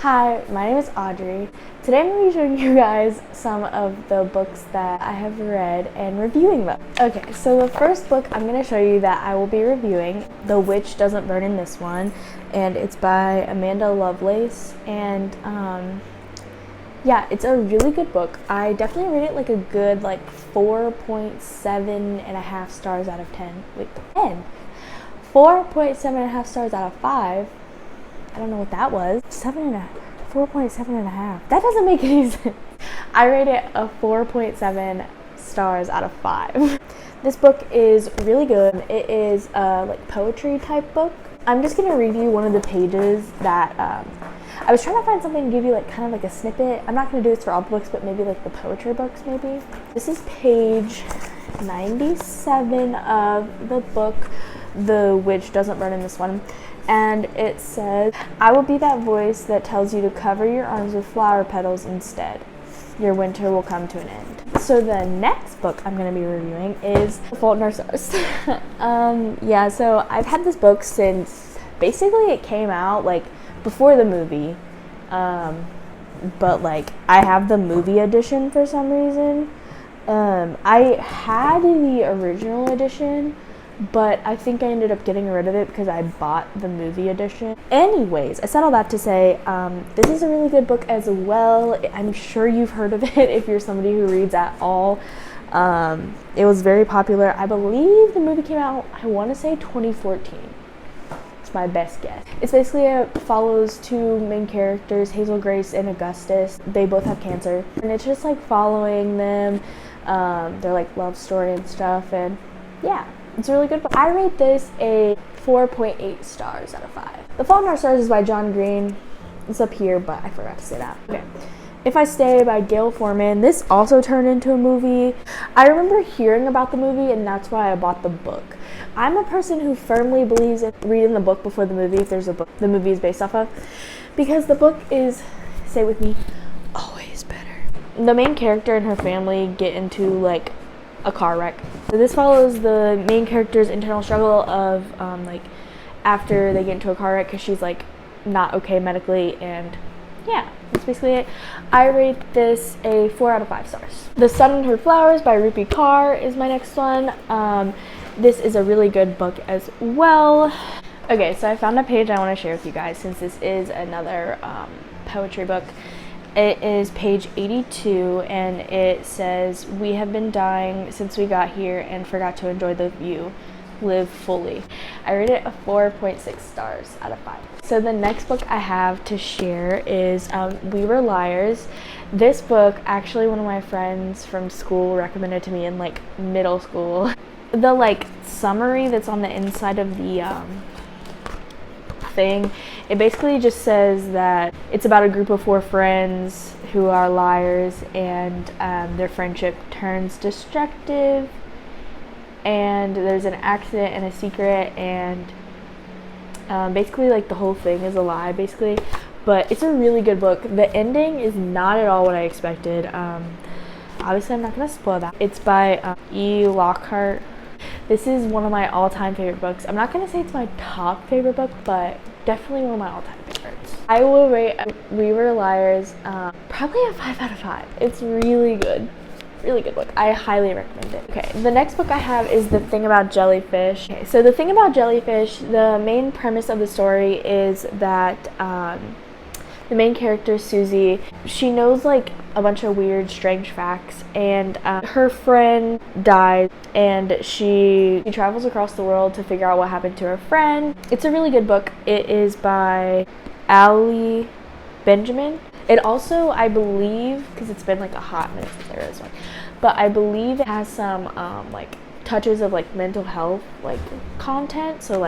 Hi, my name is Audrey. Today I'm going to be showing you guys some of the books that I have read and reviewing them. Okay, so the first book I'm going to show you that I will be reviewing, The Witch Doesn't Burn in This One, and it's by Amanda Lovelace, and yeah, it's a really good book. I definitely rate it like a good 4.7.5 stars out of 10. Wait, 10? 4.7.5 stars out of 5. I don't know what that was. 4.7.5. That doesn't make any sense. I rate it a 4.7 stars out of 5. This book is really good. It is a poetry type book. I'm just gonna read you one of the pages that I was trying to find something to give you kind of a snippet. I'm not gonna do this for all the books, but maybe the poetry books maybe. This is page 97 of the book, The Witch Doesn't Burn in This One. And it says, I will be that voice that tells you to cover your arms with flower petals instead. Your winter will come to an end. So the next book I'm going to be reviewing is The Fault in Our Stars. Yeah, so I've had this book since basically it came out before the movie. But I have the movie edition for some reason. I had the original edition, but I think I ended up getting rid of it because I bought the movie edition. Anyways, I said all that to say, this is a really good book as well. I'm sure you've heard of it if you're somebody who reads at all. It was very popular. I believe the movie came out, I want to say 2014. It's my best guess. It's basically follows two main characters, Hazel Grace and Augustus. They both have cancer, and it's just following them, their love story and stuff, and yeah. It's a really good book. I rate this a 4.8 stars out of 5. The Fault in Our Stars is by John Green. It's up here, but I forgot to say that. Okay. If I Stay by Gail Forman. This also turned into a movie. I remember hearing about the movie, and that's why I bought the book. I'm a person who firmly believes in reading the book before the movie, if there's a book the movie is based off of, because the book is, say with me, always better. The main character and her family get into a car wreck. So this follows the main character's internal struggle of after they get into a car wreck because she's not okay medically, and yeah, that's basically it. I rate this a 4 out of 5 stars. The Sun and Her Flowers by Rupi Kaur is my next one. This is a really good book as well. Okay, so I found a page I want to share with you guys since this is another poetry book. It is page 82, and it says, we have been dying since we got here and forgot to enjoy the view. Live fully. I rate it a 4.6 stars out of 5. So the next book I have to share is We Were Liars. This book, actually one of my friends from school recommended to me in middle school. The summary that's on the inside of the thing, it basically just says that it's about a group of 4 friends who are liars, and their friendship turns destructive, and there's an accident and a secret, and basically the whole thing is a lie basically. But it's a really good book. The ending is not at all what I expected. Obviously I'm not going to spoil that. It's by E. Lockhart. This is one of my all-time favorite books. I'm not going to say it's my top favorite book, but definitely one of my all-time favorites. I will rate We Were Liars probably a 5 out of 5. It's really good. Really good book. I highly recommend it. Okay, the next book I have is The Thing About Jellyfish. Okay, so The Thing About Jellyfish, the main premise of the story is that the main character, Susie, she knows a bunch of weird, strange facts, and her friend died, and she travels across the world to figure out what happened to her friend. It's a really good book. It is by Ali Benjamin. It also, I believe, because it's been a hot minute since I read this one, but I believe it has some touches of mental health content. So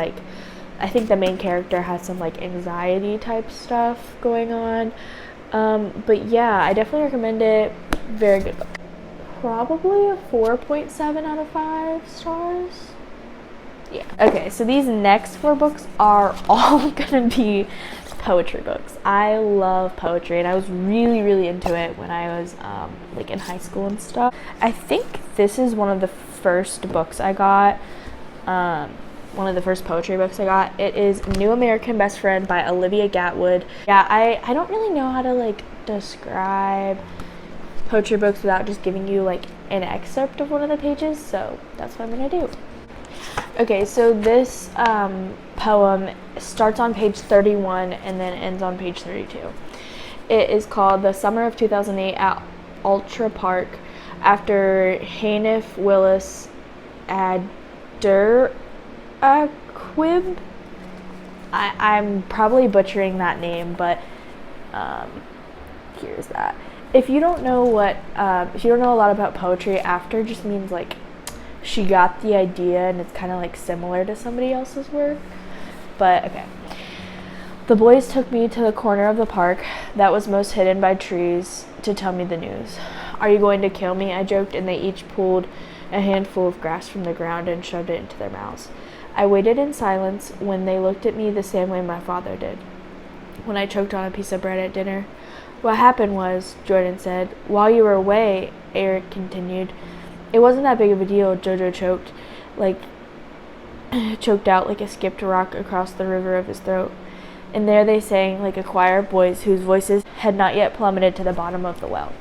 I think the main character has some anxiety type stuff going on. But yeah, I definitely recommend it. Very good book. Probably a 4.7 out of 5 stars. Yeah. Okay, so these next 4 books are all gonna be poetry books. I love poetry, and I was really, really into it when I was in high school and stuff. I think this is one of the first books I got. one of the first poetry books I got. It is New American Best Friend by Olivia Gatwood. Yeah, I don't really know how to like describe poetry books without just giving you like an excerpt of one of the pages, so that's what I'm gonna do. Okay, so this poem starts on page 31 and then ends on page 32. It is called The Summer of 2008 at Ultra Park, after Hanif Willis Adur Aquib. I'm probably butchering that name, but here's that. If you don't know if you don't know a lot about poetry, after just means like she got the idea and it's kind of like similar to somebody else's work. But okay. The boys took me to the corner of the park that was most hidden by trees to tell me the news. Are you going to kill me? I joked, and they each pulled a handful of grass from the ground and shoved it into their mouths. I waited in silence when they looked at me the same way my father did when I choked on a piece of bread at dinner. What happened was, Jordan said, while you were away, Eric continued. It wasn't that big of a deal, Jojo choked out like a skipped rock across the river of his throat. And there they sang like a choir of boys whose voices had not yet plummeted to the bottom of the well.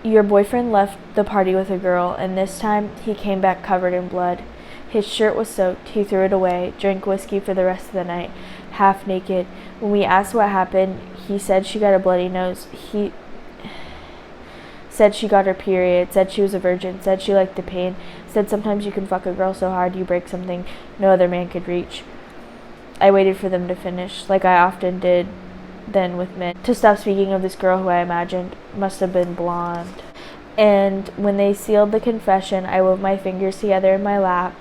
Your boyfriend left the party with a girl, and this time he came back covered in blood. His shirt was soaked, he threw it away, drank whiskey for the rest of the night, half naked. When we asked what happened, he said she got a bloody nose. He said she got her period, said she was a virgin, said she liked the pain, said sometimes you can fuck a girl so hard you break something no other man could reach. I waited for them to finish, like I often did then with men, to stop speaking of this girl who I imagined must have been blonde. And when they sealed the confession, I wove my fingers together in my lap,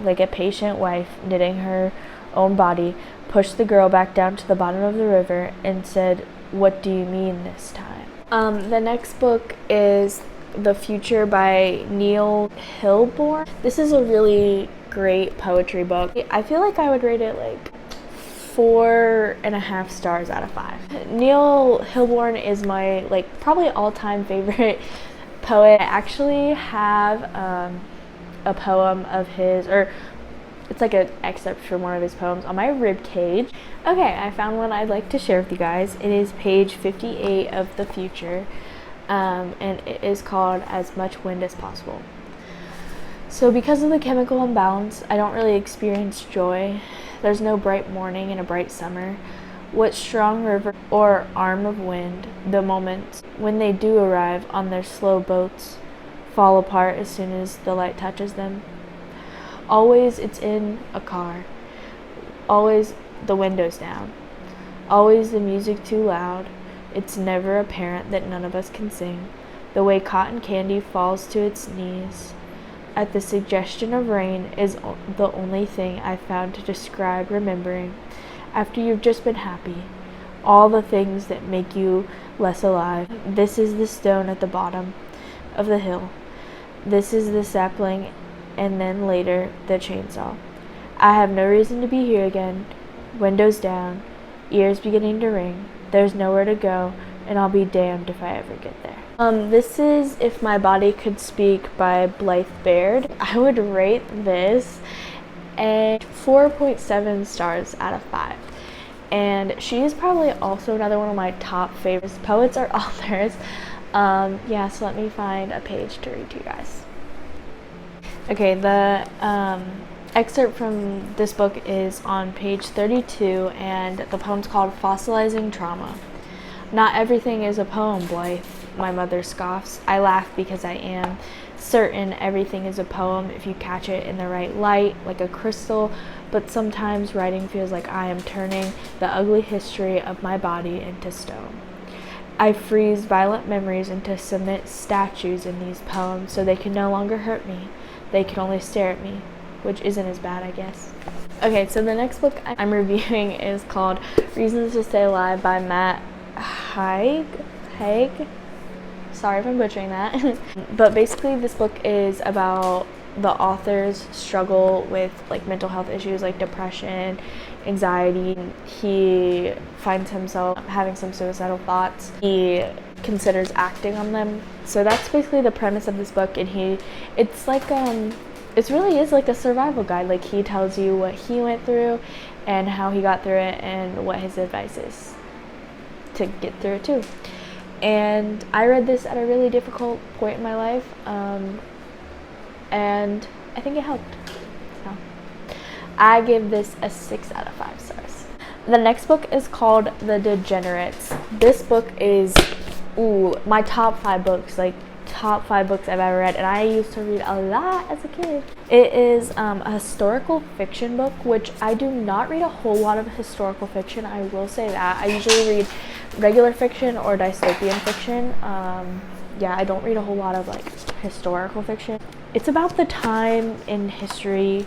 like a patient wife knitting her own body, pushed the girl back down to the bottom of the river, and said, "What do you mean this time?" The next book is The Future by Neil Hilborn. This is a really great poetry book. I feel like I would rate it like 4.5 stars out of 5. Neil Hilborn is my like probably all-time favorite poet. I actually have a poem of his, or it's like an excerpt from one of his poems on my rib cage. Okay, I found one I'd like to share with you guys. It is page 58 of The Future, and it is called As Much Wind as Possible. So because of the chemical imbalance, I don't really experience joy. There's no bright morning in a bright summer. What strong river or arm of wind, the moments when they do arrive on their slow boats, fall apart as soon as the light touches them. Always it's in a car. Always the windows down. Always the music too loud. It's never apparent that none of us can sing. The way cotton candy falls to its knees at the suggestion of rain is the only thing I've found to describe remembering after you've just been happy. All the things that make you less alive. This is the stone at the bottom of the hill. This is the sapling, and then later the chainsaw. I have no reason to be here again. Windows down, ears beginning to ring. There's nowhere to go, and I'll be damned if I ever get there. This is If My Body Could Speak by Blythe Baird. I would rate this a 4.7 stars out of 5. And she is probably also another one of my top favorites, poets or authors. Yeah, so let me find a page to read to you guys. Okay, the excerpt from this book is on page 32, and the poem's called Fossilizing Trauma. Not everything is a poem, Blythe, my mother scoffs. I laugh because I am certain everything is a poem if you catch it in the right light, like a crystal, but sometimes writing feels like I am turning the ugly history of my body into stone. I freeze violent memories into cement statues in these poems so they can no longer hurt me. They can only stare at me, which isn't as bad, I guess. Okay, so the next book I'm reviewing is called Reasons to Stay Alive by Matt Haig. Sorry if I'm butchering that. But basically this book is about the author's struggle with like mental health issues like depression, anxiety. He finds himself having some suicidal thoughts. He considers acting on them. So that's basically the premise of this book, and it's like it really is like a survival guide. Like, he tells you what he went through and how he got through it and what his advice is to get through it too. And I read this at a really difficult point in my life, and I think it helped. So I give this a 6 out of 5 stars. The next book is called The Degenerates. This book is my top 5 books, like top 5 books I've ever read, and I used to read a lot as a kid. It is a historical fiction book, which I do not read a whole lot of historical fiction, I will say that. I usually read regular fiction or dystopian fiction. Yeah, I don't read a whole lot of like historical fiction. It's about the time in history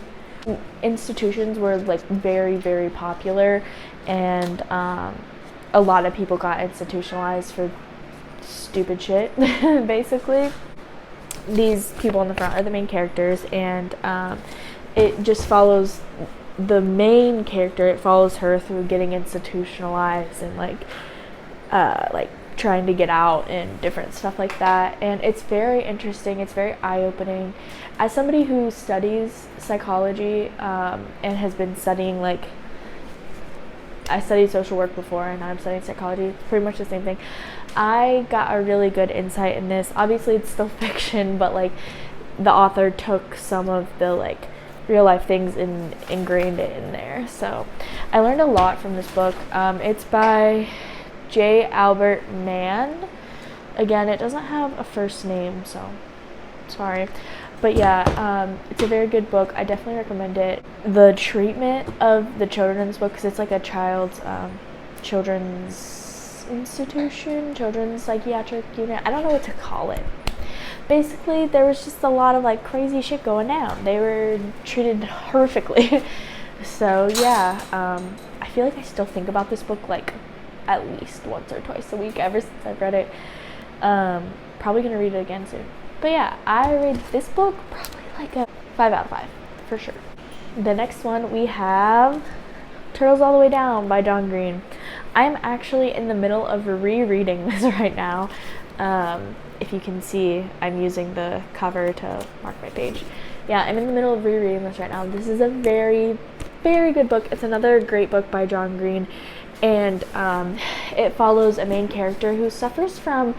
institutions were like very, very popular, and a lot of people got institutionalized for stupid shit. Basically, these people on the front are the main characters, and it just follows the main character. It follows her through getting institutionalized and like trying to get out and different stuff like that. And it's very interesting. It's very eye-opening. As somebody who studies psychology and has been studying, like, I studied social work before and I'm studying psychology, it's pretty much the same thing. I got a really good insight in this. Obviously it's still fiction, but like the author took some of the like real life things and ingrained it in there. So I learned a lot from this book. It's by J. Albert Mann. Again, it doesn't have a first name, so sorry. But yeah, it's a very good book. I definitely recommend it. The treatment of the children in this book, because it's like a children's institution, children's psychiatric unit. I don't know what to call it. Basically, there was just a lot of like crazy shit going down. They were treated horrifically. So yeah, I feel like I still think about this book like at least once or twice a week ever since I've read it. Probably gonna read it again soon. But yeah, I read this book probably like a 5 out of 5 for sure. The next one we have Turtles All the Way Down by John Green. I'm actually in the middle of rereading this right now. If you can see, I'm using the cover to mark my page. Yeah, I'm in the middle of rereading this right now. This is a very, very good book. It's another great book by John Green. And it follows a main character who suffers from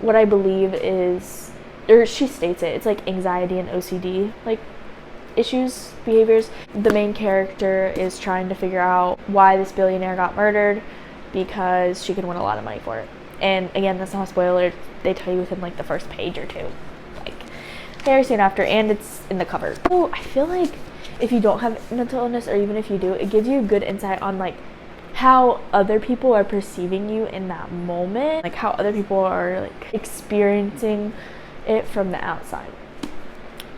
what I believe is, or she states it's like anxiety and OCD like issues, behaviors. The main character is trying to figure out why this billionaire got murdered, because she could win a lot of money for it. And again, that's not a spoiler. They tell you within like the first page or two, like very soon after, and it's in the cover. So I feel like if you don't have mental illness, or even if you do, it gives you good insight on like how other people are perceiving you in that moment, like how other people are like experiencing it from the outside.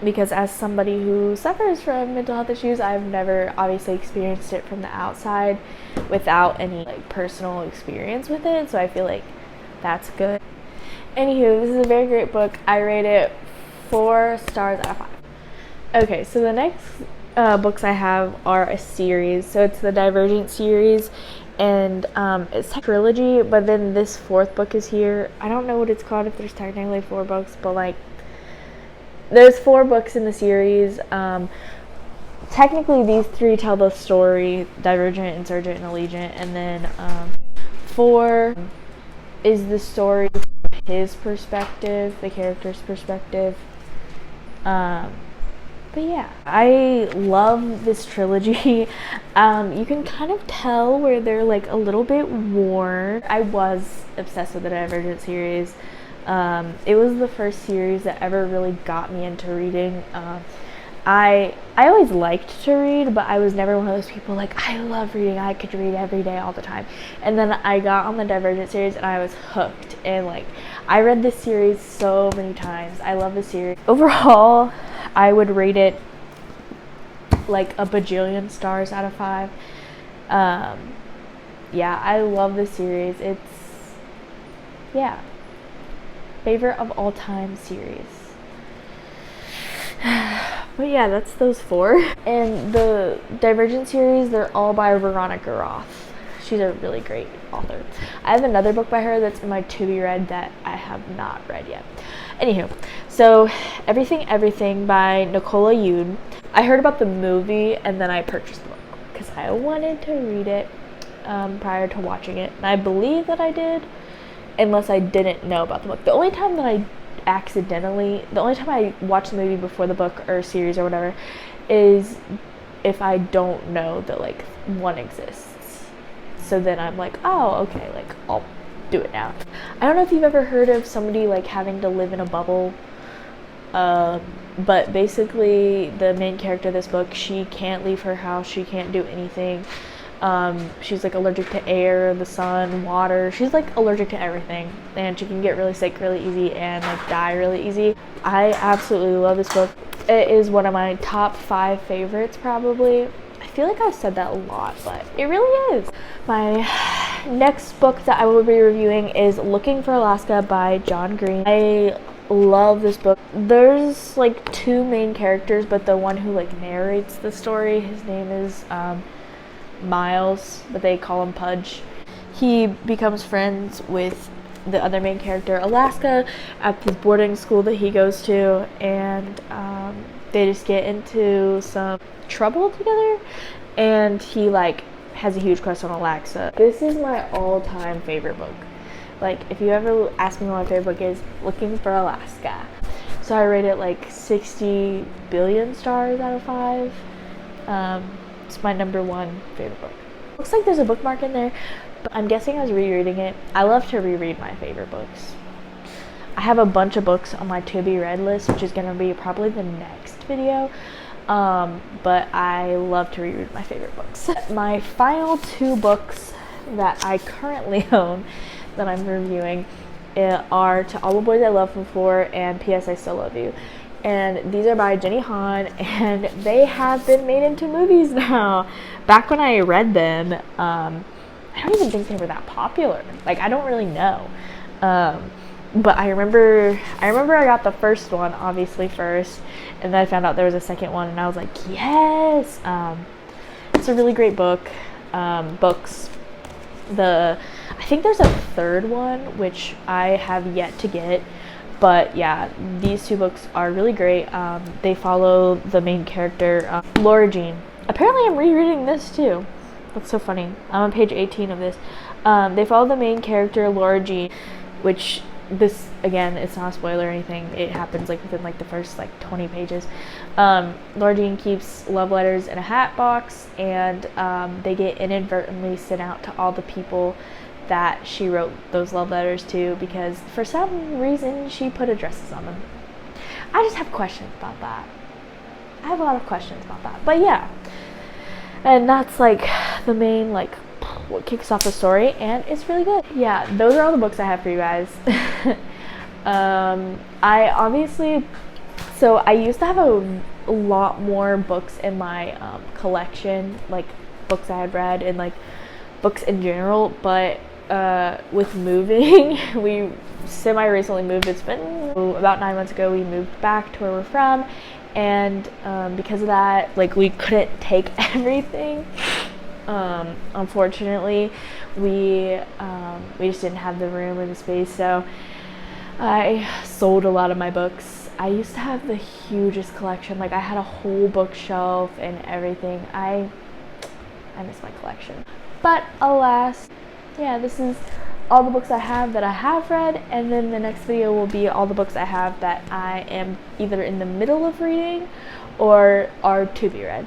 Because as somebody who suffers from mental health issues, I've never obviously experienced it from the outside without any like personal experience with it, so I feel like that's good. Anywho, this is a very great book. I rate it 4 stars out of 5. Okay, so the next books I have are a series. So it's the Divergent Series, and it's a trilogy, but then this 4th book is here. I don't know what it's called, if there's technically 4 books, but like there's 4 books in the series. Technically these 3 tell the story: Divergent, Insurgent, and Allegiant, and then 4 is the story from his perspective, the character's perspective. But yeah, I love this trilogy. You can kind of tell where they're like a little bit worn. I was obsessed with the Divergent series. It was the first series that ever really got me into reading. I always liked to read, but I was never one of those people like, I love reading, I could read every day all the time. And then I got on the Divergent series and I was hooked, and like I read this series so many times. I love this series. Overall, I would rate it like a bajillion stars out of 5. Yeah, I love this series. It's, yeah, favorite of all time series. But yeah, that's those 4. And the Divergent series, they're all by Veronica Roth. she's a really great author. I have another book by her that's in my to be read that I have not read yet. Anywho, so Everything by Nicola Yoon. I heard about the movie and then I purchased the book because I wanted to read it prior to watching it. And I believe that I did, unless I didn't know about the book. The only time I watch the movie before the book or series or whatever is if I don't know that like one exists. So then I'm like, oh, okay, like I'll do it now. I don't know if you've ever heard of somebody like having to live in a bubble, but basically the main character of this book, she can't leave her house, she can't do anything. She's like allergic to air, the sun, water. She's like allergic to everything, and she can get really sick really easy and like die really easy. I absolutely love this book. It is one of my top 5 favorites probably. I feel like I've said that a lot, but it really is. My next book that I will be reviewing is Looking for Alaska by John Green. I love this book. There's like 2 main characters, but the one who like narrates the story, his name is Miles, but they call him Pudge. He becomes friends with the other main character, Alaska, at the boarding school that he goes to, and they just get into some trouble together, and he like has a huge crush on Alaska. This is my all-time favorite book. Like, if you ever ask me what my favorite book is, Looking for Alaska. So I rate it like 60 billion stars out of 5. It's my number 1 favorite book. Looks like there's a bookmark in there, but I'm guessing I was rereading it. I love to reread my favorite books. I have a bunch of books on my to be read list, which is going to be probably the next video. But I love to reread my favorite books. My final 2 books that I currently own that I'm reviewing are To All the Boys I Loved Before and P.S. I Still Love You. And these are by Jenny Han, and they have been made into movies now. Back when I read them, I don't even think they were that popular. Like, I don't really know. But I remember I got the first one, obviously, first, and then I found out there was a second one, and I was like, yes! It's a really great book. I think there's a third one, which I have yet to get. But yeah, these 2 books are really great. They follow the main character, Laura Jean. Apparently I'm rereading this too. That's so funny. I'm on page 18 of this. They follow the main character, Laura Jean, which this, again, it's not a spoiler or anything. It happens like within like the first like 20 pages. Laura Jean keeps love letters in a hat box, and they get inadvertently sent out to all the people that she wrote those love letters to, because for some reason she put addresses on them. I just have questions about that. I have a lot of questions about that. But yeah, and that's like the main like what kicks off the story, and it's really good. Yeah, those are all the books I have for you guys. I obviously, so I used to have a lot more books in my collection, like books I had read and like books in general, but with moving, we semi-recently moved. It's been about 9 months ago we moved back to where we're from, and because of that, like, we couldn't take everything. Unfortunately, we just didn't have the room or the space, so I sold a lot of my books. I used to have the hugest collection. Like, I had a whole bookshelf and everything. I miss my collection. But alas, yeah, this is all the books I have that I have read, and then the next video will be all the books I have that I am either in the middle of reading or are to be read.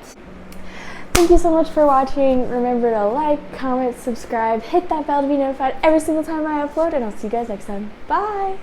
Thank you so much for watching. Remember to like, comment, subscribe, hit that bell to be notified every single time I upload, and I'll see you guys next time. Bye!